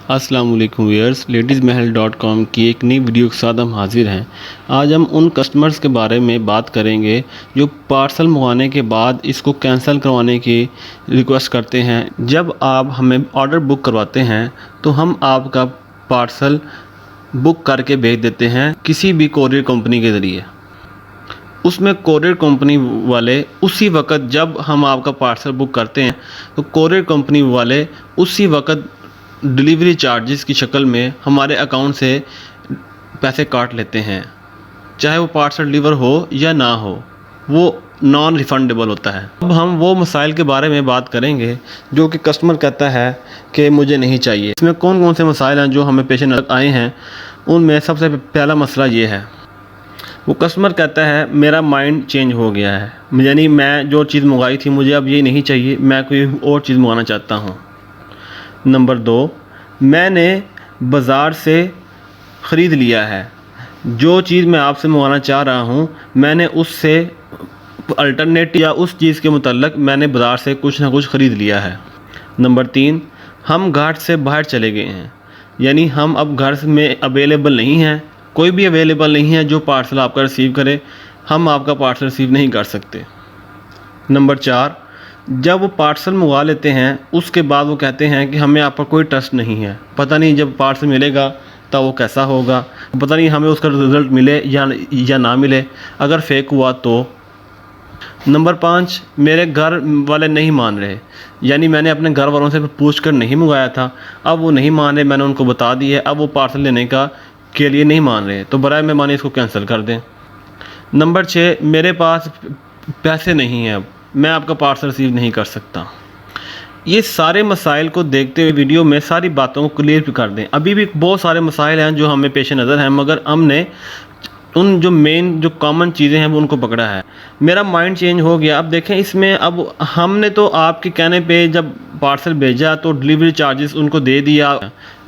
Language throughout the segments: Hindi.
अस्सलाम वालेकुम व्यूअर्स, ladiesmahal.com की एक नई वीडियो के साथ हम हाजिर हैं। आज हम उन कस्टमर्स के बारे में बात करेंगे जो पार्सल मंगवाने के बाद इसको कैंसिल करवाने की रिक्वेस्ट करते हैं। जब आप हमें ऑर्डर बुक करवाते हैं तो हम आपका पार्सल बुक करके भेज देते हैं किसी भी कोरियर कंपनी के ज़रिए। उसमें कोरियर कंपनी वाले उसी वक्त जब हम आपका पार्सल बुक करते हैं तो कोरियर कंपनी वाले उसी वक्त डिलीवरी चार्जेस की शक्ल में हमारे अकाउंट से पैसे काट लेते हैं, चाहे वो पार्सल डिलीवर हो या ना हो, वो नॉन रिफ़ंडेबल होता है। अब हम वो मसाइल के बारे में बात करेंगे जो कि कस्टमर कहता है कि मुझे नहीं चाहिए। इसमें कौन कौन से मसाइल हैं जो हमें पेश नज़र आए हैं। उनमें सबसे पहला मसला ये है, वो कस्टमर कहता है मेरा माइंड चेंज हो गया है, यानी मैं जो चीज़ मंगाई थी मुझे अब ये नहीं चाहिए, मैं कोई और चीज़ मंगाना चाहता हूँ। नंबर 2, मैंने बाज़ार से ख़रीद लिया है, जो चीज़ मैं आपसे मंगाना चाह रहा हूँ मैंने उससे अल्टरनेटिव या उस चीज़ के मुतल्लक मैंने बाज़ार से कुछ ना कुछ ख़रीद लिया है। नंबर 3, हम घर से बाहर चले गए हैं, यानी हम अब घर में अवेलेबल नहीं हैं, कोई भी अवेलेबल नहीं है जो पार्सल आपका रिसीव करे, हम आपका पार्सल रिसीव नहीं कर सकते। नंबर 4, जब वो पार्सल मंगवा लेते हैं उसके बाद वो कहते हैं कि हमें आप पर कोई ट्रस्ट नहीं है, पता नहीं जब पार्सल मिलेगा तब वो कैसा होगा, पता नहीं हमें उसका रिज़ल्ट मिले या ना मिले, अगर फेक हुआ तो। नंबर 5, मेरे घर वाले नहीं मान रहे, यानी मैंने अपने घर वालों से पूछ कर नहीं मंगाया था, अब वो नहीं मान रहे, मैंने उनको बता दी है, अब वो पार्सल लेने के लिए नहीं मान रहे, तो बराए मेहरबानी इसको कैंसिल कर दें। नंबर 6, मेरे पास पैसे नहीं हैं, अब मैं आपका पार्सल रिसीव नहीं कर सकता। ये सारे मसाइल को देखते हुए वीडियो में सारी बातों को क्लियर भी कर दें। अभी भी बहुत सारे मसाइल हैं जो हमें पेश नज़र हैं, मगर हमने उन जो मेन जो कॉमन चीज़ें हैं वो उनको पकड़ा है। मेरा माइंड चेंज हो गया। अब देखें इसमें, अब हमने तो आपके कहने पे जब पार्सल भेजा तो डिलीवरी चार्जेस उनको दे दिया,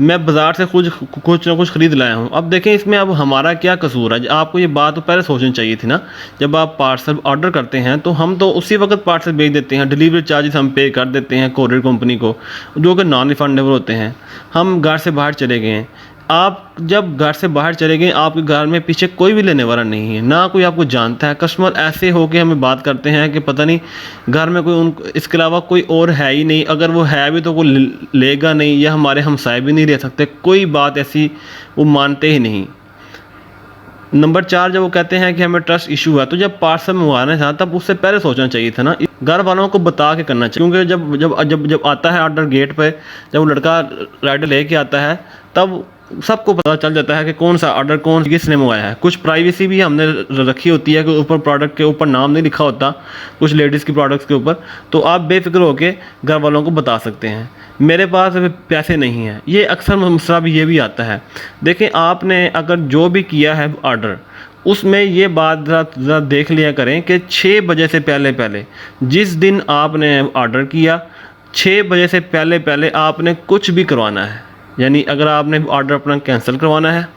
मैं बाज़ार से कुछ ना कुछ ख़रीद लाया हूँ। अब देखें इसमें अब हमारा क्या कसूर है। आपको ये बात तो पहले सोचनी चाहिए थी ना, जब आप पार्सल ऑर्डर करते हैं तो हम तो उसी वक्त पार्सल भेज देते हैं, डिलीवरी चार्जेस हम पे कर देते हैं कोरियर कंपनी को, जो कि नॉन रिफंडेबल होते हैं। हम घर से बाहर चले गए हैं, आप जब घर से बाहर चले गए, आपके घर में पीछे कोई भी लेने वाला नहीं है, ना कोई आपको जानता है। कस्टमर ऐसे हो के हमें बात करते हैं कि पता नहीं घर में कोई इसके अलावा कोई और है ही नहीं, अगर वो है भी तो कोई लेगा नहीं, या हमारे हमसाए भी नहीं रह सकते, कोई बात ऐसी वो मानते ही नहीं। नंबर 4, जब वो कहते हैं कि हमें ट्रस्ट इशू है, तो जब पार्सल मंगवाना था तब उससे पहले सोचना चाहिए था ना, घर वालों को बता के करना चाहिए, क्योंकि जब जब जब जब आता है ऑर्डर गेट पे, जब वो लड़का राइडर लेके आता है तब सबको पता चल जाता है कि कौन सा ऑर्डर कौन किसने मंगवाया है। कुछ प्राइवेसी भी हमने रखी होती है कि ऊपर प्रोडक्ट के ऊपर नाम नहीं लिखा होता, कुछ लेडीज़ की प्रोडक्ट्स के ऊपर, तो आप बेफिक्र होकर घर वालों को बता सकते हैं मेरे पास पैसे नहीं हैं। ये अक्सर मसला भी ये भी आता है। देखें, आपने अगर जो भी किया है ऑर्डर, उसमें ये बात ज़रा देख लिया करें कि 6 बजे से पहले जिस दिन आपने ऑर्डर किया, 6 बजे से पहले आपने कुछ भी करवाना है, यानी अगर आपने ऑर्डर अपना कैंसिल करवाना है,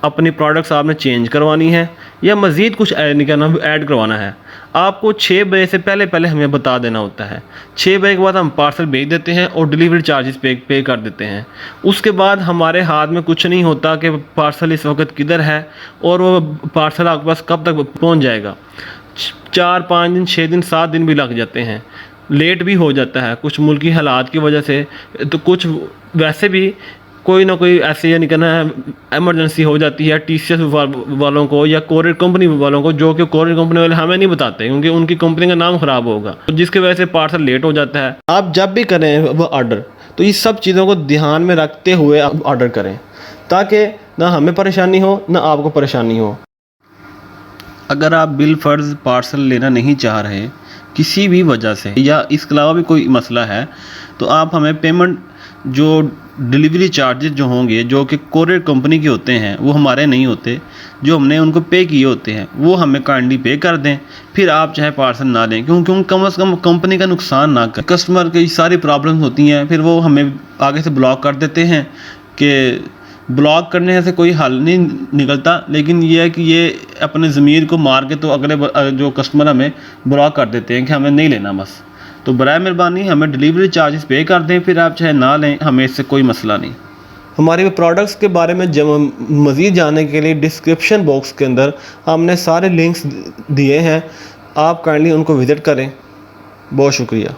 अपनी प्रोडक्ट्स आपने चेंज करवानी है, या मज़ीद कुछ ऐड करवाना है, आपको 6 बजे से पहले हमें बता देना होता है। 6 बजे के बाद हम पार्सल भेज देते हैं और डिलीवरी चार्जेस पे कर देते हैं। उसके बाद हमारे हाथ में कुछ नहीं होता कि पार्सल इस वक्त किधर है और वो पार्सल आपके पास कब तक पहुंच जाएगा। 4-5 दिन, 6 दिन, 7 दिन भी लग जाते हैं, लेट भी हो जाता है कुछ मुल्की हालात की वजह से, तो कुछ वैसे भी कोई ना कोई ऐसे यानी कहना है एमरजेंसी हो जाती है TCS वालों को या कोरियर कंपनी वालों को, जो कि कोरियर कंपनी वाले हमें नहीं बताते क्योंकि उनकी कंपनी का नाम ख़राब होगा, जिसकी वजह से पार्सल लेट हो जाता है। आप जब भी करें वो ऑर्डर तो ये सब चीज़ों को ध्यान में रखते हुए आप ऑर्डर करें, ताकि ना हमें परेशानी हो ना आपको परेशानी हो। अगर आप बिल फ़र्ज़ पार्सल लेना नहीं चाह रहे किसी भी वजह से, या इसके अलावा भी कोई मसला है, तो आप हमें पेमेंट जो डिलीवरी चार्जेस जो होंगे, जो कि कोरियर कंपनी के होते हैं, वो हमारे नहीं होते, जो हमने उनको पे किए होते हैं, वो हमें काइंडली पे कर दें। फिर आप चाहे पार्सल ना लें, क्योंकि कम से कम कंपनी का नुकसान ना करें। कस्टमर की सारी प्रॉब्लम्स होती हैं, फिर वो हमें आगे से ब्लॉक कर देते हैं कि ब्लॉक करने से कोई हल नहीं निकलता, लेकिन ये है कि ये अपने ज़मीर को मार के तो अगले जो कस्टमर हमें ब्लॉक कर देते हैं कि हमें नहीं लेना बस। तो बराए मेहरबानी हमें डिलीवरी चार्जेस पे कर दें, फिर आप चाहे ना लें, हमें इससे कोई मसला नहीं। हमारे प्रोडक्ट्स के बारे में मज़ीद जानने के लिए डिस्क्रिप्शन बॉक्स के अंदर हमने सारे लिंक्स दिए हैं, आप काइंडली उनको विज़िट करें। बहुत शुक्रिया।